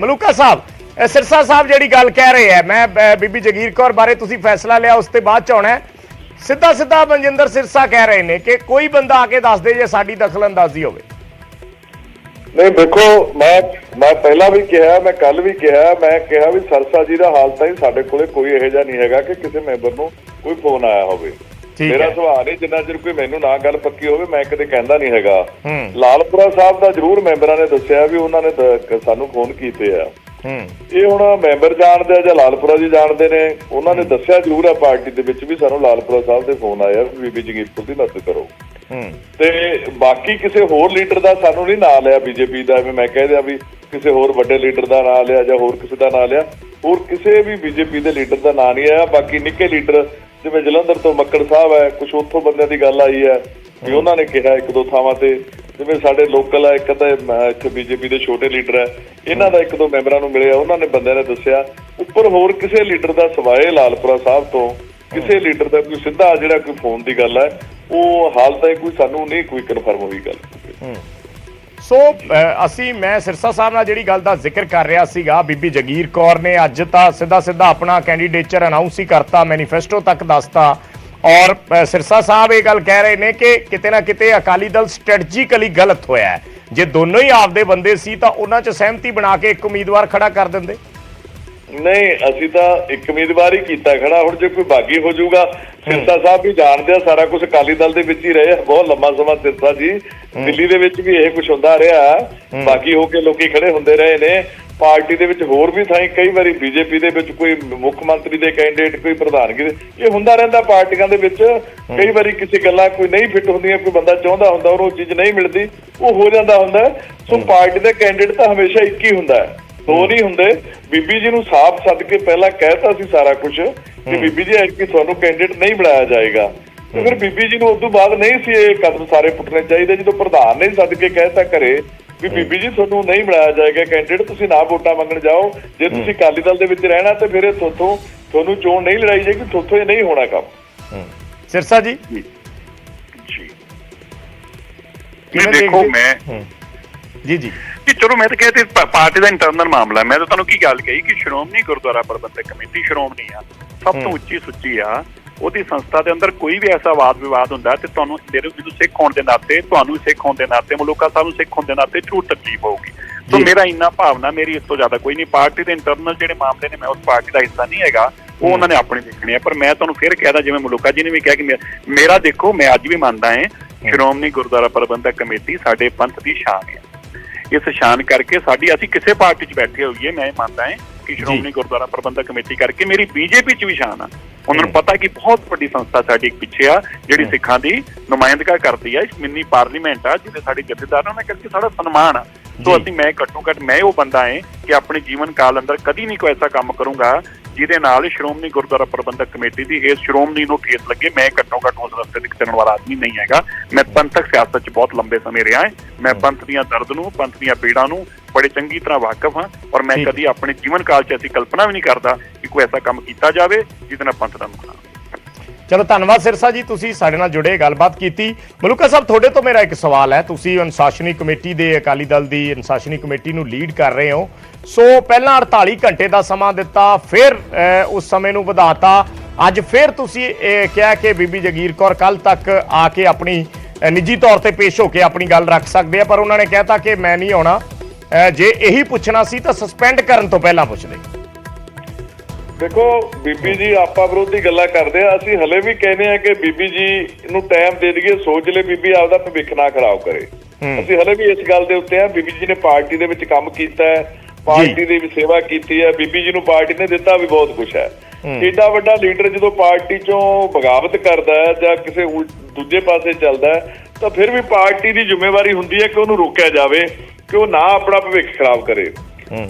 ਮਲੂਕਾ ਸਾਹਿਬ, ਸਿਰਸਾ ਸਾਹਿਬ ਜਿਹੜੀ ਗੱਲ ਕਹਿ ਰਹੇ ਹੈ, ਮੈਂ ਬੀਬੀ ਜਗੀਰ ਕੌਰ ਬਾਰੇ ਤੁਸੀਂ ਫੈਸਲਾ ਲਿਆ ਉਸ ਤੇ ਬਾਅਦ ਚ ਆਉਣਾ ਹੈ। ਸਿੱਧਾ ਸਿੱਧਾ ਮਨਜਿੰਦਰ ਸਿਰਸਾ ਕਹਿ ਰਹੇ ਨੇ ਕਿ ਕੋਈ ਬੰਦਾ ਆ ਕੇ ਦੱਸ ਦੇ ਜੇ ਸਾਡੀ ਦਖਲਅੰਦਾਜ਼ੀ ਹੋਵੇ। नहीं देखो, मैं पहला भी कहा, मैं कल भी कहा, मैं कहा भी सरसा जी का हाल ताईं साडे कोले कोई इहो जिहा नहीं हैगा कि किसी मैंबर नूं कोई फोन आया होवे। मेरा सवाल है जिन्ना चिर कोई मैनूं ना गल पक्की होवे मैं कदे कहंदा नहीं हैगा। लालपुरा साहब दा जरूर मैंबरां ने दस्सिया भी उन्हां ने सानूं फोन कीते आ। ਇਹ ਹੁਣ ਮੈਂਬਰ ਜਾਣਦੇ ਆ ਜਾਂ ਲਾਲਪੁਰਾ ਜੀ ਜਾਣਦੇ ਨੇ, ਉਹਨਾਂ ਨੇ ਦੱਸਿਆ ਜ਼ਰੂਰ ਹੈ ਪਾਰਟੀ ਦੇ ਵਿੱਚ ਵੀ ਸਾਨੂੰ ਲਾਲਪੁਰਾ ਸਾਹਿਬ ਦੇ ਫੋਨ ਆਇਆ ਵੀ ਬੀਬੀ ਜਗੀਰ ਕੌਰ ਦੀ ਮਦਦ ਕਰੋ। ਤੇ ਬਾਕੀ ਕਿਸੇ ਹੋਰ ਲੀਡਰ ਦਾ ਸਾਨੂੰ ਨਹੀਂ ਨਾਂ ਲਿਆ ਬੀਜੇਪੀ ਦਾ, ਮੈਂ ਕਹਿ ਦਿਆਂ ਵੀ ਕਿਸੇ ਹੋਰ ਵੱਡੇ ਲੀਡਰ ਦਾ ਨਾਂ ਲਿਆ ਜਾਂ ਹੋਰ ਕਿਸੇ ਦਾ ਨਾਂ ਲਿਆ, ਹੋਰ ਕਿਸੇ ਵੀ ਬੀਜੇਪੀ ਦੇ ਲੀਡਰ ਦਾ ਨਾਂ ਨਹੀਂ ਆਇਆ। ਬਾਕੀ ਨਿੱਕੇ ਲੀਡਰ ਜਿਵੇਂ ਜਲੰਧਰ ਤੋਂ ਮੱਕੜ ਸਾਹਿਬ ਹੈ, ਕੁਛ ਉੱਥੋਂ ਬੰਦਿਆਂ ਦੀ ਗੱਲ ਆਈ ਹੈ ਵੀ ਉਹਨਾਂ ਨੇ ਕਿਹਾ ਇੱਕ ਦੋ ਥਾਵਾਂ ਤੇ, ਜਿਵੇਂ ਸਾਡੇ ਲੋਕਲ ਹੈ ਇੱਕ ਤਾਂ ਇੱਥੇ ਬੀਜੇਪੀ ਦੇ ਛੋਟੇ ਲੀਡਰ ਹੈ, ਇਹਨਾਂ ਦਾ ਇੱਕ ਦੋ ਮੈਂਬਰਾਂ ਨੂੰ ਮਿਲਿਆ, ਉਹਨਾਂ ਨੇ ਬੰਦਿਆਂ ਨੇ ਦੱਸਿਆ। ਉੱਪਰ ਹੋਰ ਕਿਸੇ ਲੀਡਰ ਦਾ ਸਿਵਾਏ ਲਾਲਪੁਰਾ ਸਾਹਿਬ ਤੋਂ ਕਿਸੇ ਲੀਡਰ ਦਾ ਕੋਈ ਸਿੱਧਾ ਜਿਹੜਾ ਕੋਈ ਫੋਨ ਦੀ ਗੱਲ ਹੈ ਉਹ ਹਾਲ ਤੱਕ ਕੋਈ ਸਾਨੂੰ ਨਹੀਂ ਕੋਈ ਕਨਫਰਮ ਹੋਈ ਗੱਲ। ਸੋ ਮੈਂ ਸਿਰਸਾ ਸਾਹਿਬ ਨਾਲ ਜਿਹੜੀ ਗੱਲ ਦਾ ਜ਼ਿਕਰ ਕਰ ਰਿਹਾ ਸੀਗਾ, ਬੀਬੀ ਜਗੀਰ ਕੌਰ ਨੇ ਅੱਜ ਤਾਂ ਸਿੱਧਾ ਆਪਣਾ ਕੈਂਡੀਡੇਚਰ ਅਨਾਉਂਸ ਹੀ ਕਰਤਾ, ਮੈਨੀਫੈਸਟੋ ਤੱਕ ਦੱਸਤਾ। ਔਰ ਸਿਰਸਾ ਸਾਹਿਬ ਇਹ ਗੱਲ ਕਹਿ ਰਹੇ ਨੇ ਕਿ ਕਿਤੇ ਨਾ ਕਿਤੇ ਅਕਾਲੀ ਦਲ ਸਟ੍ਰੈਟਜੀਕਲੀ ਗਲਤ ਹੋਇਆ ਹੈ। ਜੇ ਦੋਨੋਂ ਹੀ ਆਪਦੇ ਬੰਦੇ ਸੀ ਤਾਂ ਉਹਨਾਂ 'ਚ ਸਹਿਮਤੀ ਬਣਾ ਕੇ ਇੱਕ ਉਮੀਦਵਾਰ ਖੜਾ ਕਰ ਦਿੰਦੇ। ਨਹੀਂ, ਅਸੀਂ ਤਾਂ ਇੱਕ ਉਮੀਦਵਾਰ ਹੀ ਕੀਤਾ ਖੜਾ। ਹੁਣ ਜੇ ਕੋਈ ਬਾਗੀ ਹੋ ਜਾਊਗਾ, ਸਿਰਸਾ ਸਾਹਿਬ ਵੀ ਜਾਣਦੇ ਆ ਸਾਰਾ ਕੁਝ, ਅਕਾਲੀ ਦਲ ਦੇ ਵਿੱਚ ਹੀ ਰਹੇ ਬਹੁਤ ਲੰਮਾ ਸਮਾਂ। ਸਿਰਸਾ ਜੀ ਦਿੱਲੀ ਦੇ ਵਿੱਚ ਵੀ ਇਹ ਕੁਝ ਹੁੰਦਾ ਰਿਹਾ, ਬਾਗੀ ਹੋ ਕੇ ਲੋਕੀ ਖੜੇ ਹੁੰਦੇ ਰਹੇ ਨੇ। ਪਾਰਟੀ ਦੇ ਵਿੱਚ ਹੋਰ ਵੀ ਥਾਈਂ ਕਈ ਵਾਰੀ ਬੀਜੇਪੀ ਦੇ ਵਿੱਚ ਕੋਈ ਮੁੱਖ ਮੰਤਰੀ ਦੇ ਕੈਂਡੀਡੇਟ, ਕੋਈ ਪ੍ਰਧਾਨਗੀ ਦੇ, ਇਹ ਹੁੰਦਾ ਰਹਿੰਦਾ ਪਾਰਟੀਆਂ ਦੇ ਵਿੱਚ। ਕਈ ਵਾਰੀ ਕਿਸੇ ਗੱਲਾਂ ਕੋਈ ਨਹੀਂ ਫਿੱਟ ਹੁੰਦੀਆਂ, ਕੋਈ ਬੰਦਾ ਚਾਹੁੰਦਾ ਹੁੰਦਾ ਉਹਨੂੰ ਚੀਜ਼ ਨਹੀਂ ਮਿਲਦੀ, ਉਹ ਹੋ ਜਾਂਦਾ ਹੁੰਦਾ। ਸੋ ਪਾਰਟੀ ਦੇ ਕੈਂਡੀਡੇਟ ਤਾਂ ਹਮੇਸ਼ਾ ਇੱਕ ਹੀ ਹੁੰਦਾ, ਦੋ ਨਹੀਂ ਹੁੰਦੇ। ਬੀਬੀ ਜੀ ਨੂੰ ਸਾਫ਼ ਸੱਦ ਕੇ ਪਹਿਲਾਂ ਕਹਿਤਾ ਸੀ ਸਾਰਾ ਕੁਝ ਕਿ ਬੀਬੀ ਜੀ ਐਤਕੀ ਤੁਹਾਨੂੰ ਕੈਂਡੀਡੇਟ ਨਹੀਂ ਬਣਾਇਆ ਜਾਏਗਾ। ਤੇ ਫਿਰ ਬੀਬੀ ਜੀ ਨੂੰ ਉਸ ਤੋਂ ਬਾਅਦ ਨਹੀਂ ਸੀ ਇਹ ਕਦਮ ਸਾਰੇ ਪੁੱਟਣੇ ਚਾਹੀਦੇ। ਜਦੋਂ ਪ੍ਰਧਾਨ ਨੇ ਸੱਦ ਕੇ ਕਹਿਤਾ ਘਰੇ ਵੀ ਬੀਬੀ ਜੀ ਤੁਹਾਨੂੰ ਨਹੀਂ ਬਣਾਇਆ ਜਾਏਗਾ ਕੈਂਡੀਡੇਟ, ਤੁਸੀਂ ਨਾ ਵੋਟਾਂ ਮੰਗਣ ਜਾਓ, ਜੇ ਤੁਸੀਂ ਅਕਾਲੀ ਦਲ ਦੇ ਵਿੱਚ ਰਹਿਣਾ ਤੇ ਫਿਰ ਤੁਹਾਨੂੰ ਚੋਣ ਨਹੀਂ ਲੜਾਈ ਜਾਏਗੀ, ਤੁਹਾਥੋਂ ਇਹ ਨਹੀਂ ਹੋਣਾ ਕੰਮ। ਸਿਰਸਾ ਜੀ ਦੇਖੋ, ਮੈਂ ਜੀ ਚਲੋ ਮੈਂ ਤਾਂ ਕਹਿੰਦੇ ਪਾਰਟੀ ਦਾ ਇੰਟਰਨਲ ਮਾਮਲਾ। ਮੈਂ ਤਾਂ ਤੁਹਾਨੂੰ ਕੀ ਗੱਲ ਕਹੀ ਕਿ ਸ਼੍ਰੋਮਣੀ ਗੁਰਦੁਆਰਾ ਪ੍ਰਬੰਧਕ ਕਮੇਟੀ ਸ਼੍ਰੋਮਣੀ ਆ, ਸਭ ਤੋਂ ਉੱਚੀ ਸੁੱਚੀ ਆ। ਉਹਦੀ ਸੰਸਥਾ ਦੇ ਅੰਦਰ ਕੋਈ ਵੀ ਐਸਾ ਵਾਦ ਵਿਵਾਦ ਹੁੰਦਾ ਤੇ ਤੁਹਾਨੂੰ ਮੈਨੂੰ ਸਿੱਖ ਹੋਣ ਦੇ ਨਾਤੇ, ਤੁਹਾਨੂੰ ਸਿੱਖ ਹੋਣ ਦੇ ਨਾਤੇ, ਮਲੂਕਾ ਸਾਹਿਬ ਨੂੰ ਸਿੱਖ ਹੋਣ ਦੇ ਨਾਤੇ ਜ਼ਰੂਰ ਤਕਲੀਫ ਹੋਊਗੀ। ਸੋ ਮੇਰਾ ਇੰਨਾ ਭਾਵਨਾ ਮੇਰੀ ਇਸ ਤੋਂ ਜ਼ਿਆਦਾ ਕੋਈ ਨਹੀਂ। ਪਾਰਟੀ ਦੇ ਇੰਟਰਨਲ ਜਿਹੜੇ ਮਾਮਲੇ ਨੇ, ਮੈਂ ਉਸ ਪਾਰਟੀ ਦਾ ਹਿੱਸਾ ਨਹੀਂ ਹੈਗਾ, ਉਹ ਉਹਨਾਂ ਨੇ ਆਪਣੇ ਦੇਖਣੇ ਆ। ਪਰ ਮੈਂ ਤੁਹਾਨੂੰ ਫਿਰ ਕਹਿਦਾ, ਜਿਵੇਂ ਮਲੂਕਾ ਜੀ ਨੇ ਵੀ ਕਿਹਾ ਕਿ ਮੇਰਾ ਦੇਖੋ, ਮੈਂ ਅੱਜ ਵੀ ਮੰਨਦਾ ਹਾਂ ਸ਼੍ਰੋਮਣੀ ਗੁਰਦੁਆਰਾ ਪ੍ਰਬੰਧਕ ਕਮੇਟੀ ਸਾਡੇ ਪੰਥ ਦੀ ਸ਼ਾਨ ਹੈ। ਇਸ ਸ਼ਾਨ ਕਰਕੇ ਸਾਡੀ, ਅਸੀਂ ਕਿਸੇ ਪਾਰਟੀ 'ਚ ਬੈਠੇ ਹੋਈਏ, ਮੈਂ ਮੰਨਦਾ ਹਾਂ ਕਿ ਸ਼੍ਰੋਮਣੀ ਗੁਰਦੁਆਰਾ ਪ੍ਰਬੰਧਕ ਕਮੇਟੀ ਕਰਕੇ ਮੇਰੀ ਬੀਜੇਪੀ 'ਚ ਵੀ ਸ਼ਾਨ ਆ। ਉਹਨਾਂ ਨੂੰ ਪਤਾ ਕਿ ਬਹੁਤ ਵੱਡੀ ਸੰਸਥਾ ਸਾਡੀ ਇੱਕ ਪਿੱਛੇ ਆ ਜਿਹੜੀ ਸਿੱਖਾਂ ਦੀ ਨੁਮਾਇੰਦਗੀ ਕਰਦੀ ਆ। ਮਿੰਨੀ ਪਾਰਲੀਮੈਂਟ ਆ ਜਿਹਦੇ ਸਾਡੇ ਜਥੇਦਾਰ ਉਹਨਾਂ ਕਰਕੇ ਸਾਡਾ ਸਨਮਾਨ ਆ। ਸੋ ਮੈਂ ਘੱਟੋ ਘੱਟ ਮੈਂ ਉਹ ਬੰਦਾ ਹੈ ਕਿ ਆਪਣੇ ਜੀਵਨ ਕਾਲ ਅੰਦਰ ਕਦੀ ਨਹੀਂ ਕੋਈ ਐਸਾ ਕੰਮ ਕਰੂੰਗਾ ਜਿਹਦੇ ਨਾਲ ਸ਼੍ਰੋਮਣੀ ਗੁਰਦੁਆਰਾ ਪ੍ਰਬੰਧਕ ਕਮੇਟੀ ਦੀ ਇਸ ਸ਼੍ਰੋਮਣੀ ਨੂੰ ਠੇਸ ਲੱਗੇ। ਮੈਂ ਘੱਟੋ ਘੱਟ ਉਸ ਰਸਤੇ ਤੇ ਚੱਲਣ ਵਾਲਾ ਆਦਮੀ ਨਹੀਂ ਹੈਗਾ। ਮੈਂ ਪੰਥਕ ਸਿਆਸਤ 'ਚ ਬਹੁਤ ਲੰਬੇ ਸਮੇਂ ਰਿਹਾ ਹੈ। ਮੈਂ ਪੰਥ ਦੀਆਂ ਦਰਦ ਨੂੰ, ਪੰਥ ਦੀਆਂ ਪੀੜਾਂ ਨੂੰ ਬੜੇ ਚੰਗੀ ਤਰ੍ਹਾਂ ਵਾਕਿਫ ਹਾਂ। ਔਰ ਮੈਂ ਕਦੀ ਆਪਣੇ ਜੀਵਨ ਕਾਲ 'ਚ ਐਸੀ ਕਲਪਨਾ ਵੀ ਨਹੀਂ ਕਰਦਾ ਕਿ ਕੋਈ ਐਸਾ ਕੰਮ ਕੀਤਾ ਜਾਵੇ ਜਿਹਦੇ ਨਾਲ ਪੰਥ ਦਾ ਨੁਕਸਾਨ। ਚਲੋ ਧੰਨਵਾਦ ਸਿਰਸਾ ਜੀ, ਤੁਸੀਂ ਸਾਡੇ ਨਾਲ ਜੁੜੇ, ਗੱਲਬਾਤ ਕੀਤੀ। ਮਲੂਕਾ ਸਾਹਿਬ, ਤੁਹਾਡੇ ਤੋਂ ਮੇਰਾ ਇੱਕ ਸਵਾਲ ਹੈ। ਤੁਸੀਂ ਅਨੁਸ਼ਾਸਨੀ ਕਮੇਟੀ ਦੇ, ਅਕਾਲੀ ਦਲ ਦੀ ਅਨੁਸ਼ਾਸਨੀ ਕਮੇਟੀ ਨੂੰ ਲੀਡ ਕਰ ਰਹੇ ਹੋ। ਸੋ ਪਹਿਲਾਂ 48 ਘੰਟੇ ਦਾ ਸਮਾਂ ਦਿੱਤਾ, ਫਿਰ ਉਸ ਸਮੇਂ ਨੂੰ ਵਧਾਤਾ। ਅੱਜ ਫਿਰ ਤੁਸੀਂ ਇਹ ਕਿਹਾ ਕਿ ਬੀਬੀ ਜਗੀਰ ਕੌਰ ਕੱਲ ਤੱਕ ਆ ਕੇ ਆਪਣੀ ਨਿੱਜੀ ਤੌਰ ਤੇ ਪੇਸ਼ ਹੋ ਕੇ ਆਪਣੀ ਗੱਲ ਰੱਖ ਸਕਦੇ ਆ, ਪਰ ਉਹਨਾਂ ਨੇ ਕਹਿਤਾ ਕਿ ਮੈਂ ਨਹੀਂ ਆਉਣਾ। ਜੇ ਇਹੀ ਪੁੱਛਣਾ ਸੀ ਤਾਂ ਸਸਪੈਂਡ ਕਰਨ ਤੋਂ ਪਹਿਲਾਂ ਪੁੱਛਦੇ। ਦੇਖੋ ਬੀਬੀ ਜੀ ਆਪਾਂ ਵਿਰੋਧੀ ਗੱਲਾਂ ਕਰਦੇ ਆ, ਅਸੀਂ ਹਲੇ ਵੀ ਕਹਿੰਦੇ ਆ ਕਿ ਬੀਬੀ ਜੀ ਨੂੰ ਟਾਈਮ ਦੇ ਦਈਏ, ਸੋਚ ਲੈ ਬੀਬੀ ਆਪਦਾ ਭਵਿੱਖ ਨਾ ਖਰਾਬ ਕਰੇ। ਅਸੀਂ ਹਲੇ ਵੀ ਇਸ ਗੱਲ ਦੇ ਉੱਤੇ ਆ। ਬੀਬੀ ਜੀ ਨੇ ਪਾਰਟੀ ਦੇ ਵਿੱਚ ਕੰਮ ਕੀਤਾ ਹੈ, ਪਾਰਟੀ ਦੀ ਵੀ ਸੇਵਾ ਕੀਤੀ ਹੈ। ਬੀਬੀ ਜੀ ਨੂੰ ਪਾਰਟੀ ਨੇ ਦਿੱਤਾ ਵੀ ਬਹੁਤ ਕੁਛ ਹੈ। ਏਡਾ ਵੱਡਾ ਲੀਡਰ ਜਦੋਂ ਪਾਰਟੀ ਚੋਂ ਬਗਾਵਤ ਕਰਦਾ ਹੈ ਜਾਂ ਕਿਸੇ ਦੂਜੇ ਪਾਸੇ ਚੱਲਦਾ ਹੈ ਤਾਂ ਫਿਰ ਵੀ ਪਾਰਟੀ ਦੀ ਜ਼ਿੰਮੇਵਾਰੀ ਹੁੰਦੀ ਹੈ ਕਿ ਉਹਨੂੰ ਰੋਕਿਆ ਜਾਵੇ ਕਿ ਉਹ ਨਾ ਆਪਣਾ ਭਵਿੱਖ ਖਰਾਬ ਕਰੇ।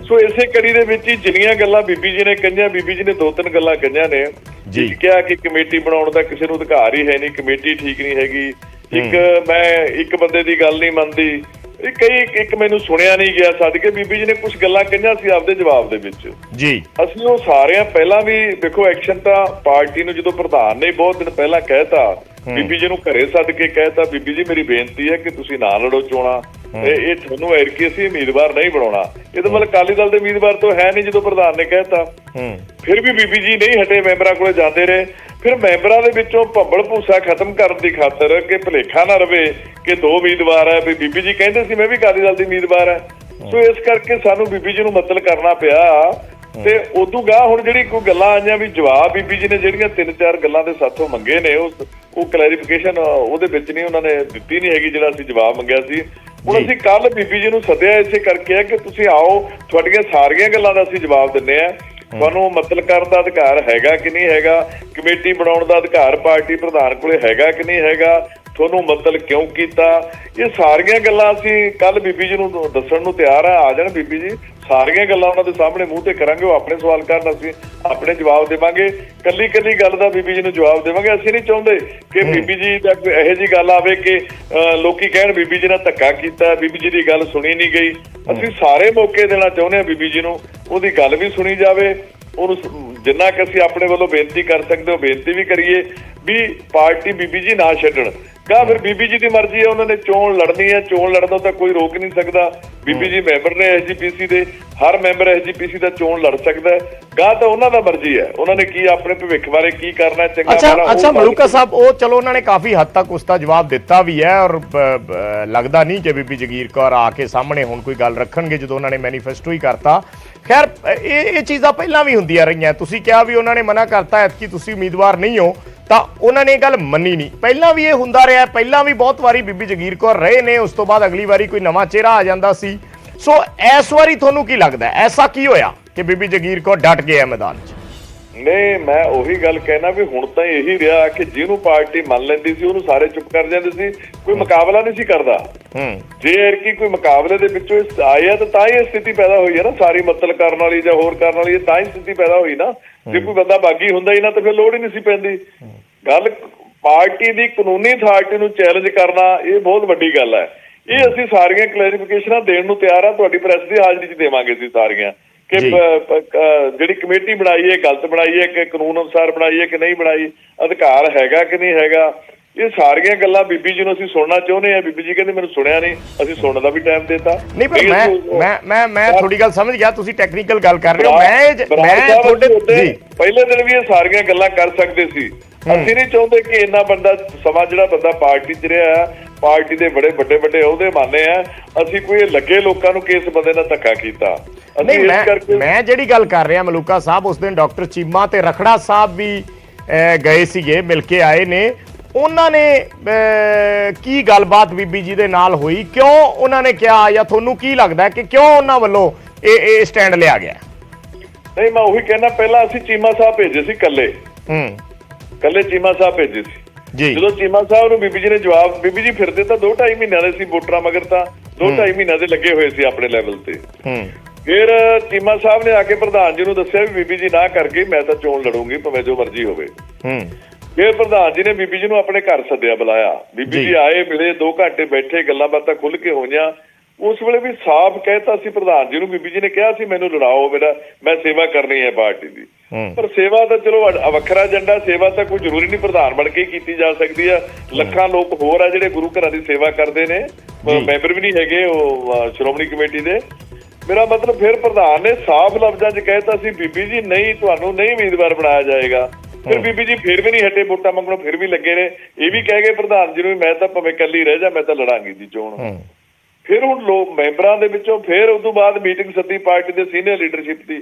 ਸੋ ਇਸੇ ਕੜੀ ਦੇ ਵਿੱਚ ਹੀ ਜਿੰਨੀਆਂ ਗੱਲਾਂ ਬੀਬੀ ਜੀ ਨੇ ਕਹੀਆਂ, ਬੀਬੀ ਜੀ ਨੇ ਦੋ ਤਿੰਨ ਗੱਲਾਂ ਕਹੀਆਂ ਨੇ। ਕਿਹਾ ਕਿ ਕਮੇਟੀ ਬਣਾਉਣ ਦਾ ਕਿਸੇ ਨੂੰ ਅਧਿਕਾਰ ਹੀ ਹੈ ਨਹੀਂ, ਕਮੇਟੀ ਠੀਕ ਨਹੀਂ ਹੈਗੀ। ਮੈਂ ਇੱਕ ਬੰਦੇ ਦੀ ਗੱਲ ਨਹੀਂ ਮੰਨਦੀ। ਇੱਕ ਮੈਨੂੰ ਸੁਣਿਆ ਨਹੀਂ ਗਿਆ ਸੱਦ ਕੇ ਬੀਬੀ ਜੀ ਨੇ ਕੁਝ ਗੱਲਾਂ ਕਹੀਆਂ ਸੀ ਆਪਦੇ ਜਵਾਬ ਦੇ ਵਿੱਚ ਜੀ। ਅਸੀਂ ਉਹ ਸਾਰਿਆਂ ਪਹਿਲਾਂ ਵੀ ਦੇਖੋ ਐਕਸ਼ਨ ਤਾਂ ਪਾਰਟੀ ਨੂੰ ਜਦੋਂ ਪ੍ਰਧਾਨ ਨੇ ਬਹੁਤ ਦਿਨ ਪਹਿਲਾਂ ਕਹਿਤਾ ਬੀਬੀ ਜੀ ਨੂੰ ਘਰੇ ਸੱਦ ਕੇ ਕਹਿਤਾ, ਬੀਬੀ ਜੀ ਮੇਰੀ ਬੇਨਤੀ ਹੈ ਕਿ ਤੁਸੀਂ ਨਾ ਲੜੋ ਚੋਣਾਂ, ਇਹ ਤੁਹਾਨੂੰ ਐਰਕੀ ਅਸੀਂ ਉਮੀਦਵਾਰ ਨਹੀਂ ਬਣਾਉਣਾ। ਇਹਦਾ ਮਤਲਬ ਅਕਾਲੀ ਦਲ ਦੇ ਉਮੀਦਵਾਰ ਤਾਂ ਹੈ ਨਹੀਂ ਜਦੋਂ ਪ੍ਰਧਾਨ ਨੇ ਕਹਿਤਾ। ਫਿਰ ਵੀ ਬੀਬੀ ਜੀ ਨਹੀਂ ਹਟੇ, ਮੈਂਬਰਾਂ ਕੋਲੇ ਜਾਂਦੇ ਰਹੇ। ਫਿਰ ਮੈਂਬਰਾਂ ਦੇ ਵਿੱਚੋਂ ਭੰਬਲ ਭੂਸਾ ਖਤਮ ਕਰਨ ਦੀ ਖਾਤਰ ਕਿ ਭੁਲੇਖਾ ਨਾ ਰਵੇ ਕਿ ਦੋ ਉਮੀਦਵਾਰ ਹੈ, ਵੀ ਬੀਬੀ ਜੀ ਕਹਿੰਦੇ ਸੀ ਮੈਂ ਵੀ ਅਕਾਲੀ ਦਲ ਦੀ ਉਮੀਦਵਾਰ ਹੈ, ਸੋ ਇਸ ਕਰਕੇ ਸਾਨੂੰ ਬੀਬੀ ਜੀ ਨੂੰ ਮਤਲਬ ਕਰਨਾ ਪਿਆ। ਤੇ ਉਦੋਂ ਗਾਹ ਹੁਣ ਜਿਹੜੀ ਕੋਈ ਗੱਲਾਂ ਆਈਆਂ ਵੀ ਜਵਾਬ ਬੀਬੀ ਜੀ ਨੇ ਜਿਹੜੀਆਂ 3-4 ਗੱਲਾਂ ਦੇ ਸਾਥੋਂ ਮੰਗੇ ਨੇ, ਉਹ ਕਲੈਰੀਫਿਕੇਸ਼ਨ ਉਹਦੇ ਵਿੱਚ ਨਹੀਂ ਉਹਨਾਂ ਨੇ ਦਿੱਤੀ ਨਹੀਂ ਹੈਗੀ ਜਿਹੜਾ ਅਸੀਂ ਜਵਾਬ ਮੰਗਿਆ ਸੀ। ਹੁਣ ਅਸੀਂ ਕੱਲ ਬੀਬੀ ਜੀ ਨੂੰ ਸੱਦਿਆ ਇਸੇ ਕਰਕੇ ਹੈ ਕਿ ਤੁਸੀਂ ਆਓ, ਤੁਹਾਡੀਆਂ ਸਾਰੀਆਂ ਗੱਲਾਂ ਦਾ ਅਸੀਂ ਜਵਾਬ ਦਿੰਦੇ ਆ। ਤੁਹਾਨੂੰ ਮਤਲਬ ਕਰਨ ਦਾ ਅਧਿਕਾਰ ਹੈਗਾ ਕਿ ਨਹੀਂ ਹੈਗਾ, ਕਮੇਟੀ ਬਣਾਉਣ ਦਾ ਅਧਿਕਾਰ ਪਾਰਟੀ ਪ੍ਰਧਾਨ ਕੋਲੇ ਹੈਗਾ ਕਿ ਨਹੀਂ ਹੈਗਾ, ਤੁਹਾਨੂੰ ਮਤਲਬ ਕਿਉਂ ਕੀਤਾ, ਇਹ ਸਾਰੀਆਂ ਗੱਲਾਂ ਅਸੀਂ ਕੱਲ ਬੀਬੀ ਜੀ ਨੂੰ ਦੱਸਣ ਨੂੰ ਤਿਆਰ ਆ ਜਾਣ ਬੀਬੀ ਜੀ, ਸਾਰੀਆਂ ਗੱਲਾਂ ਉਹਨਾਂ ਦੇ ਸਾਹਮਣੇ ਮੂੰਹ ਤੇ ਕਰਾਂਗੇ, ਉਹ ਆਪਣੇ ਸਵਾਲ ਕਰਨ, ਅਸੀਂ ਆਪਣੇ ਜਵਾਬ ਦੇਵਾਂਗੇ, ਕੱਲੀ ਕੱਲੀ ਗੱਲ ਦਾ ਬੀਬੀ ਜੀ ਨੂੰ ਜਵਾਬ ਦੇਵਾਂਗੇ। ਅਸੀਂ ਨਹੀਂ ਚਾਹੁੰਦੇ ਕਿ ਬੀਬੀ ਜੀ ਦਾ ਕੋਈ ਇਹੋ ਜਿਹੀ ਗੱਲ ਆਵੇ ਕਿ ਲੋਕੀ ਕਹਿਣ ਬੀਬੀ ਜੀ ਨਾਲ ਧੱਕਾ ਕੀਤਾ, ਬੀਬੀ ਜੀ ਦੀ ਗੱਲ ਸੁਣੀ ਨਹੀਂ ਗਈ। ਅਸੀਂ ਸਾਰੇ ਮੌਕੇ ਦੇਣਾ ਚਾਹੁੰਦੇ ਹਾਂ ਬੀਬੀ ਜੀ ਨੂੰ, ਉਹਦੀ ਗੱਲ ਵੀ ਸੁਣੀ ਜਾਵੇ, ਉਹਨੂੰ ਜਿੰਨਾ ਕਿ ਅਸੀਂ ਆਪਣੇ ਵੱਲੋਂ ਬੇਨਤੀ ਕਰ ਸਕਦੇ ਹੋ ਬੇਨਤੀ ਵੀ ਕਰੀਏ ਵੀ ਪਾਰਟੀ ਬੀਬੀ ਜੀ ਨਾ ਛੱਡਣ। ਕਾ ਫਿਰ ਬੀਬੀ ਜੀ ਦੀ ਮਰਜ਼ੀ ਹੈ, ਉਹਨਾਂ ਨੇ ਚੋਣ ਲੜਨੀ ਹੈ, ਚੋਣ ਲੜਨ ਤੋਂ ਤਾਂ ਕੋਈ ਰੋਕ ਨਹੀਂ ਸਕਦਾ। ਬੀਬੀ ਜੀ ਮੈਂਬਰ ਨੇ ਐਸਜੀਪੀਸੀ ਦੇ, ਹਰ ਮੈਂਬਰ ਐਸਜੀਪੀਸੀ ਦਾ ਚੋਣ ਲੜ ਸਕਦਾ ਹੈ, ਗਾਹ ਤਾਂ ਉਹਨਾਂ ਦਾ ਮਰਜ਼ੀ ਹੈ, ਉਹਨਾਂ ਨੇ ਕੀ ਆਪਣੇ ਭਵਿੱਖ ਬਾਰੇ ਕੀ ਕਰਨਾ ਚੰਗਾ। ਅੱਛਾ ਮਲੂਕਾ ਸਾਹਿਬ, ਉਹ ਚਲੋ ਉਹਨਾਂ ਨੇ ਕਾਫੀ ਹੱਦ ਤੱਕ ਉਸ ਦਾ ਜਵਾਬ ਦਿੱਤਾ ਵੀ ਹੈ, ਔਰ ਲੱਗਦਾ ਨਹੀਂ ਕਿ ਬੀਬੀ ਜਗੀਰ ਕੌਰ ਆ ਕੇ ਸਾਹਮਣੇ ਹੁਣ ਕੋਈ ਗੱਲ ਰੱਖਣਗੇ ਜਦੋਂ ਉਹਨਾਂ ਨੇ ਮੈਨੀਫੈਸਟੋ ਹੀ ਕਰਤਾ। ਖੈਰ ਇਹ ਚੀਜ਼ਾਂ ਪਹਿਲਾਂ ਵੀ ਹੁੰਦੀਆਂ ਰਹੀਆਂ, ਤੁਸੀਂ ਕਿਹਾ ਵੀ ਉਹਨਾਂ ਨੇ ਮਨਾ ਕਰਤਾ ਐਤਕੀ ਤੁਸੀਂ ਉਮੀਦਵਾਰ ਨਹੀਂ ਹੋ, ਤਾਂ ਉਹਨਾਂ ਨੇ ਇਹ ਗੱਲ ਮੰਨੀ ਨਹੀਂ। ਪਹਿਲਾਂ ਵੀ ਇਹ ਹੁੰਦਾ ਰਿਹਾ, ਪਹਿਲਾਂ ਵੀ ਬਹੁਤ ਵਾਰੀ ਬੀਬੀ ਜਗੀਰ ਕੌਰ ਰਹੇ ਨੇ, ਉਸ ਤੋਂ ਬਾਅਦ ਅਗਲੀ ਵਾਰੀ ਕੋਈ ਨਵਾਂ ਚਿਹਰਾ ਆ ਜਾਂਦਾ ਸੀ। ਸੋ ਇਸ ਵਾਰੀ ਤੁਹਾਨੂੰ ਕੀ ਲੱਗਦਾ, ਐਸਾ ਕੀ ਹੋਇਆ ਕਿ ਬੀਬੀ ਜਗੀਰ ਕੌਰ ਡਟ ਗਏ ਮੈਦਾਨ 'ਚ? ਨਹੀਂ, ਮੈਂ ਉਹੀ ਗੱਲ ਕਹਿਣਾ ਵੀ ਹੁਣ ਤਾਂ ਇਹੀ ਰਿਹਾ ਕਿ ਜਿਹਨੂੰ ਪਾਰਟੀ ਮੰਨ ਲੈਂਦੀ ਸੀ ਉਹਨੂੰ ਸਾਰੇ ਚੁੱਪ ਕਰ ਜਾਂਦੇ ਸੀ, ਕੋਈ ਮੁਕਾਬਲਾ ਨਹੀਂ ਸੀ ਕਰਦਾ। ਜੇ ਐਰਕੀ ਕੋਈ ਮੁਕਾਬਲੇ ਦੇ ਵਿੱਚੋਂ ਆਇਆ ਤਾਂ ਹੀ ਇਹ ਸਥਿਤੀ ਪੈਦਾ ਹੋਈ ਹੈ ਨਾ, ਸਾਰੀ ਮਤਲਬ ਕਰਨ ਵਾਲੀ ਜਾਂ ਹੋਰ ਕਰਨ ਵਾਲੀ, ਤਾਂ ਹੀ ਸਥਿਤੀ ਪੈਦਾ ਹੋਈ ਨਾ। ਜੇ ਕੋਈ ਬੰਦਾ ਬਾਗੀ ਹੁੰਦਾ ਹੀ ਨਾ ਤਾਂ ਫਿਰ ਲੋੜ ਹੀ ਨਹੀਂ ਸੀ ਪੈਂਦੀ। ਗੱਲ ਪਾਰਟੀ ਦੀ ਕਾਨੂੰਨੀ ਅਥਾਰਟੀ ਨੂੰ ਚੈਲੰਜ ਕਰਨਾ, ਇਹ ਬਹੁਤ ਵੱਡੀ ਗੱਲ ਹੈ। ਇਹ ਅਸੀਂ ਸਾਰੀਆਂ ਕਲੈਰੀਫਿਕੇਸ਼ਨਾਂ ਦੇਣ ਨੂੰ ਤਿਆਰ ਆ, ਤੁਹਾਡੀ ਪ੍ਰੈਸ ਦੀ ਹਾਜ਼ਰੀ 'ਚ ਦੇਵਾਂਗੇ ਅਸੀਂ ਸਾਰੀਆਂ ਕਿ ਜਿਹੜੀ ਕਮੇਟੀ ਬਣਾਈ ਹੈ ਗਲਤ ਬਣਾਈ ਹੈ ਕਿ ਕਾਨੂੰਨ ਅਨੁਸਾਰ ਬਣਾਈ ਹੈ ਕਿ ਨਹੀਂ ਬਣਾਈ, ਅਧਿਕਾਰ ਹੈਗਾ ਕਿ ਨਹੀਂ ਹੈਗਾ। ਇਹ ਸਾਰੀਆਂ ਗੱਲਾਂ ਬੀਬੀ ਜੀ ਨੂੰ ਅਸੀਂ ਸੁਣਨਾ ਚਾਹੁੰਦੇ ਆ। ਬੀਬੀ ਜੀ ਕਹਿੰਦੇ ਮੈਨੂੰ ਸੁਣਿਆ ਨਹੀਂ, ਅਸੀਂ ਸੁਣਨ ਦਾ ਵੀ ਟਾਈਮ ਦੇਤਾ। ਨਹੀਂ ਪਰ ਮੈਂ ਥੋੜੀ ਗੱਲ ਸਮਝ ਗਿਆ, ਤੁਸੀਂ ਟੈਕਨੀਕਲ ਗੱਲ ਕਰ ਰਹੇ ਹੋ। ਮੈਂ ਤੁਹਾਡੇ ਪਹਿਲੇ ਦਿਨ ਵੀ ਇਹ ਸਾਰੀਆਂ ਗੱਲਾਂ ਕਰ ਸਕਦੇ ਸੀ। ਅਸੀਂ ਨਹੀਂ ਚਾਹੁੰਦੇ ਕਿ ਇੰਨਾ ਬੰਦਾ ਸਮਾਂ ਜਿਹੜਾ ਬੰਦਾ ਪਾਰਟੀ 'ਚ ਰਿਹਾ, ਪਾਰਟੀ ਦੇ ਬੜੇ ਵੱਡੇ ਅਹੁਦੇ ਮਾਨੇ ਆ, ਅਸੀਂ ਕੋਈ ਲੱਗੇ ਲੋਕਾਂ ਨੂੰ ਕਿ ਇਸ ਬੰਦੇ ਨਾਲ ਧੱਕਾ ਕੀਤਾ। ਨਹੀਂ, ਮੈਂ ਜਿਹੜੀ ਗੱਲ ਕਰ ਰਿਹਾ ਮਲੂਕਾ ਸਾਹਿਬ, ਉਸ ਦਿਨ ਡਾਕਟਰ ਚੀਮਾ ਤੇ ਰਖੜਾ ਸਾਹਿਬ ਵੀ ਗਏ ਸੀਗੇ, ਮਿਲ ਕੇ ਆਏ ਨੇ। ਉਹਨਾਂ ਨੇ ਕੀ ਗੱਲਬਾਤ ਬੀਬੀ ਜੀ ਦੇ ਨਾਲ ਹੋਈ, ਕਿਉਂ ਉਹਨਾਂ ਨੇ ਕਿਹਾ, ਜਾਂ ਤੁਹਾਨੂੰ ਕੀ ਲੱਗਦਾ ਕਿ ਕਿਉਂ ਉਹਨਾਂ ਵੱਲੋਂ ਇਹ ਸਟੈਂਡ ਲਿਆ ਗਿਆ? ਨਹੀਂ, ਮੈਂ ਉਹੀ ਕਹਿਣਾ, ਪਹਿਲਾਂ ਅਸੀਂ ਚੀਮਾ ਸਾਹਿਬ ਭੇਜੇ ਸੀ ਕੱਲੇ ਚੀਮਾ ਸਾਹਿਬ ਭੇਜੇ ਸੀ। ਜਦੋਂ ਚੀਮਾ ਸਾਹਿਬ ਨੂੰ ਬੀਬੀ ਜੀ ਨੇ ਜਵਾਬ, ਬੀਬੀ ਜੀ ਫਿਰਦੇ ਤਾਂ 2-2.5 ਮਹੀਨਿਆਂ ਦੇ ਸੀ ਵੋਟਰਾਂ ਮਗਰ, ਤਾਂ 2-2.5 ਮਹੀਨਿਆਂ ਦੇ ਲੱਗੇ ਹੋਏ ਸੀ ਆਪਣੇ ਲੈਵਲ ਤੇ। ਫਿਰ ਚੀਮਾ ਸਾਹਿਬ ਨੇ ਆ ਕੇ ਪ੍ਰਧਾਨ ਜੀ ਨੂੰ ਦੱਸਿਆ ਵੀ ਬੀਬੀ ਜੀ ਨਾ ਕਰ ਗਈ, ਮੈਂ ਤਾਂ ਚੋਣ ਲੜੂੰਗੀ ਭਾਵੇਂ ਜੋ ਮਰਜ਼ੀ ਹੋਵੇ। ਫਿਰ ਪ੍ਰਧਾਨ ਜੀ ਨੇ ਬੀਬੀ ਜੀ ਨੂੰ ਆਪਣੇ ਘਰ ਸੱਦਿਆ, ਬੁਲਾਇਆ। ਬੀਬੀ ਜੀ ਆਏ, ਮਿਲੇ, 2 ਘੰਟੇ ਬੈਠੇ, ਗੱਲਾਂ ਬਾਤਾਂ ਖੁੱਲ ਕੇ ਹੋਈਆਂ। ਉਸ ਵੇਲੇ ਵੀ ਸਾਫ਼ ਕਹਿਤਾ ਸੀ ਪ੍ਰਧਾਨ ਜੀ ਨੂੰ, ਬੀਬੀ ਜੀ ਨੇ ਕਿਹਾ ਸੀ ਮੈਨੂੰ ਲੜਾਓ, ਮੈਂ ਸੇਵਾ ਕਰਨੀ ਹੈ ਪਾਰਟੀ ਦੀ। ਪਰ ਸੇਵਾ ਤਾਂ ਚਲੋ ਵੱਖਰਾ ਏਜੰਡਾ, ਸੇਵਾ ਤਾਂ ਕੋਈ ਜ਼ਰੂਰੀ ਨਹੀਂ ਪ੍ਰਧਾਨ ਬਣ ਕੇ ਕੀਤੀ ਜਾ ਸਕਦੀ ਆ। ਲੱਖਾਂ ਲੋਕ ਹੋਰ ਆ ਜਿਹੜੇ ਗੁਰੂ ਘਰਾਂ ਦੀ ਸੇਵਾ ਕਰਦੇ ਨੇ, ਮੈਂਬਰ ਵੀ ਨਹੀਂ ਹੈਗੇ ਉਹ ਸ਼੍ਰੋਮਣੀ ਕਮੇਟੀ ਦੇ। ਮੇਰਾ ਮਤਲਬ ਫਿਰ ਪ੍ਰਧਾਨ ਨੇ ਸਾਫ਼ ਲਫ਼ਜ਼ਾਂ 'ਚ ਕਹਿਤਾ ਸੀ ਬੀਬੀ ਜੀ ਨਹੀਂ, ਤੁਹਾਨੂੰ ਨਹੀਂ ਉਮੀਦਵਾਰ ਬਣਾਇਆ ਜਾਏਗਾ। ਫਿਰ ਬੀਬੀ ਜੀ ਫਿਰ ਵੀ ਨਹੀਂ ਹਟੇ, ਵੋਟਾਂ ਮੰਗਣੋਂ ਫਿਰ ਵੀ ਲੱਗੇ ਨੇ। ਇਹ ਵੀ ਕਹਿ ਗਏ ਪ੍ਰਧਾਨ ਜੀ ਨੂੰ ਮੈਂ ਤਾਂ ਭਾਵੇਂ ਇਕੱਲੀ ਰਹਿ ਜਾ, ਮੈਂ ਤਾਂ ਲੜਾਂਗੀ ਦੀ ਚੋਣ। ਫਿਰ ਹੁਣ ਲੋਕ ਮੈਂਬਰਾਂ ਦੇ ਵਿੱਚੋਂ ਫਿਰ ਉਸ ਤੋਂ ਬਾਅਦ ਮੀਟਿੰਗ ਸੱਦੀ ਪਾਰਟੀ ਦੇ ਸੀਨੀਅਰ ਲੀਡਰਸ਼ਿਪ ਦੀ।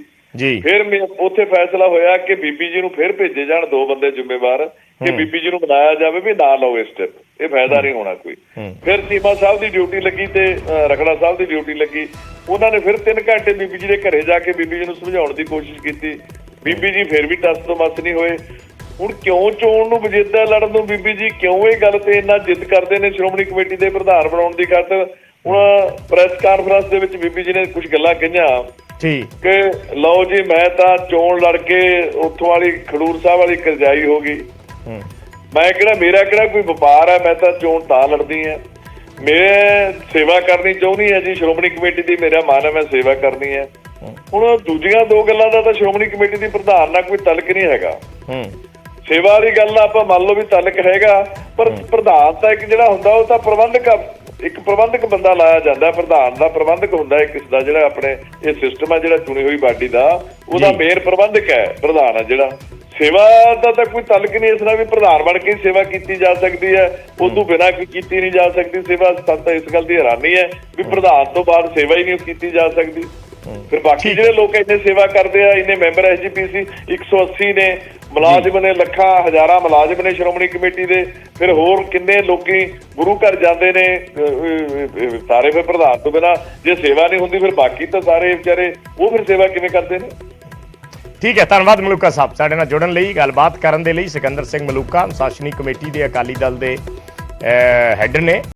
ਫਿਰ ਉੱਥੇ ਫੈਸਲਾ ਹੋਇਆ ਕਿ ਬੀਬੀ ਜੀ ਨੂੰ ਫਿਰ ਭੇਜੇ ਜਾਣ 2 ਬੰਦੇ ਜ਼ਿੰਮੇਵਾਰ, ਕਿ ਬੀਬੀ ਜੀ ਨੂੰ ਬਣਾਇਆ ਜਾਵੇ ਵੀ ਨਾ ਲਓ ਇਹ ਸਟੈਪ, ਇਹ ਫਾਇਦਾ ਨਹੀਂ ਹੋਣਾ ਕੋਈ। ਫਿਰ ਚੀਮਾ ਸਾਹਿਬ ਦੀ ਡਿਊਟੀ ਲੱਗੀ ਤੇ ਰਖੜਾ ਸਾਹਿਬ ਦੀ ਡਿਊਟੀ ਲੱਗੀ। ਉਹਨਾਂ ਨੇ ਫਿਰ 3 ਘੰਟੇ ਬੀਬੀ ਜੀ ਦੇ ਘਰੇ ਜਾ ਕੇ ਬੀਬੀ ਜੀ ਨੂੰ ਸਮਝਾਉਣ ਦੀ ਕੋਸ਼ਿਸ਼ ਕੀਤੀ। ਬੀਬੀ ਜੀ ਫਿਰ ਵੀ ਟਸ ਤੋਂ ਮਸ ਨਹੀਂ ਹੋਏ। ਹੁਣ ਕਿਉਂ ਚੋਣ ਨੂੰ ਵਜੇਦਾ ਲੜਨ ਨੂੰ ਬੀਬੀ ਜੀ ਕਿਉਂ ਇਹ ਗੱਲ ਤੇ ਇੰਨਾ ਜਿੱਦ ਕਰਦੇ ਨੇ ਸ਼੍ਰੋਮਣੀ ਕਮੇਟੀ ਦੇ ਪ੍ਰਧਾਨ ਬਣਾਉਣ ਦੀ ਖਾਤਰ? ਹੁਣ ਪ੍ਰੈਸ ਕਾਨਫਰੰਸ ਦੇ ਵਿੱਚ ਬੀਬੀ ਜੀ ਨੇ ਕੁਝ ਗੱਲਾਂ ਕਹੀਆਂ ਕਿ ਲਓ ਜੀ ਮੈਂ ਤਾਂ ਚੋਣ ਲੜ ਕੇ ਉੱਥੋਂ ਵਾਲੀ ਖਡੂਰ ਸਾਹਿਬ ਵਾਲੀ ਕਰਜਾਈ ਹੋ ਗਈ, ਮੈਂ ਮੇਰਾ ਕਿਹੜਾ ਕੋਈ ਵਪਾਰ ਹੈ, ਮੈਂ ਤਾਂ ਚੋਣ ਤਾਂ ਲੜਦੀ ਹੈ, ਮੈਂ ਸੇਵਾ ਕਰਨੀ ਚਾਹੁੰਦੀ ਹੈ ਜੀ ਸ਼੍ਰੋਮਣੀ ਕਮੇਟੀ ਦੀ, ਮੇਰਾ ਮਨ ਹੈ ਮੈਂ ਸੇਵਾ ਕਰਨੀ ਹੈ। ਹੁਣ ਦੂਜੀਆਂ 2 ਗੱਲਾਂ ਦਾ ਤਾਂ ਸ਼੍ਰੋਮਣੀ ਕਮੇਟੀ ਦੀ ਪ੍ਰਧਾਨ ਨਾਲ ਕੋਈ ਤਲਕ ਨਹੀਂ ਹੈਗਾ। ਸੇਵਾ ਵਾਲੀ ਗੱਲ ਨਾਲ ਆਪਾਂ ਮੰਨ ਲਓ ਵੀ ਤਲਕ ਹੈਗਾ, ਪਰ ਪ੍ਰਧਾਨ ਤਾਂ ਇੱਕ ਜਿਹੜਾ ਹੁੰਦਾ ਉਹ ਤਾਂ ਇੱਕ ਪ੍ਰਬੰਧਕ ਬੰਦਾ ਲਾਇਆ ਜਾਂਦਾ, ਪ੍ਰਧਾਨ ਦਾ ਪ੍ਰਬੰਧਕ ਹੁੰਦਾ ਇੱਕ ਦਾ ਜਿਹੜਾ ਆਪਣੇ ਇਹ ਸਿਸਟਮ ਆ ਜਿਹੜਾ ਚੁਣੀ ਹੋਈ ਬਾਡੀ ਦਾ, ਉਹਦਾ ਮੇਨ ਪ੍ਰਬੰਧਕ ਹੈ ਪ੍ਰਧਾਨ ਆ ਜਿਹੜਾ। ਸੇਵਾ ਦਾ ਤਾਂ ਕੋਈ ਤਲਕ ਨਹੀਂ ਇਸ ਨਾਲ ਵੀ ਪ੍ਰਧਾਨ ਬਣ ਕੇ ਸੇਵਾ ਕੀਤੀ ਜਾ ਸਕਦੀ ਹੈ, ਉਦੋਂ ਬਿਨਾਂ ਕੋਈ ਕੀਤੀ ਨਹੀਂ ਜਾ ਸਕਦੀ ਸੇਵਾ। ਸਾਨੂੰ ਤਾਂ ਇਸ ਗੱਲ ਦੀ ਹੈਰਾਨੀ ਹੈ ਵੀ ਪ੍ਰਧਾਨ ਤੋਂ ਬਾਅਦ ਸੇਵਾ ਹੀ ਨਹੀਂ ਕੀਤੀ ਜਾ ਸਕਦੀ। ਫਿਰ ਬਾਕੀ ਜਿਹੜੇ ਲੋਕ ਇੰਨੇ ਸੇਵਾ ਕਰਦੇ ਆ, ਇੰਨੇ ਮੈਂਬਰ ਐਸਜੀਪੀਸੀ 180 ਨੇ, ਮੁਲਾਜ਼ਮ ਨੇ, ਲੱਖਾਂ ਹਜ਼ਾਰਾਂ ਮੁਲਾਜ਼ਮ ਨੇ ਸ਼੍ਰੋਮਣੀ ਕਮੇਟੀ ਦੇ, ਫਿਰ ਹੋਰ ਕਿੰਨੇ ਲੋਕੀ ਗੁਰੂ ਘਰ ਜਾਂਦੇ ਨੇ ਸਾਰੇ। ਫਿਰ ਪ੍ਰਧਾਨ ਤੋਂ ਬਿਨਾਂ ਜੇ ਸੇਵਾ ਨਹੀਂ ਹੁੰਦੀ ਫਿਰ ਬਾਕੀ ਤਾਂ ਸਾਰੇ ਵਿਚਾਰੇ ਉਹ ਫਿਰ ਸੇਵਾ ਕਿਵੇਂ ਕਰਦੇ ਨੇ। ਠੀਕ ਹੈ, ਧੰਨਵਾਦ ਮਲੂਕਾ ਸਾਹਿਬ ਸਾਡੇ ਨਾਲ ਜੁੜਨ ਲਈ, ਗੱਲਬਾਤ ਕਰਨ ਦੇ ਲਈ। ਸਿਕੰਦਰ ਸਿੰਘ ਮਲੂਕਾ ਅਨੁਸ਼ਾਸਨੀ ਕਮੇਟੀ ਦੇ ਅਕਾਲੀ ਦਲ ਦੇ ਹੈੱਡ ਨੇ।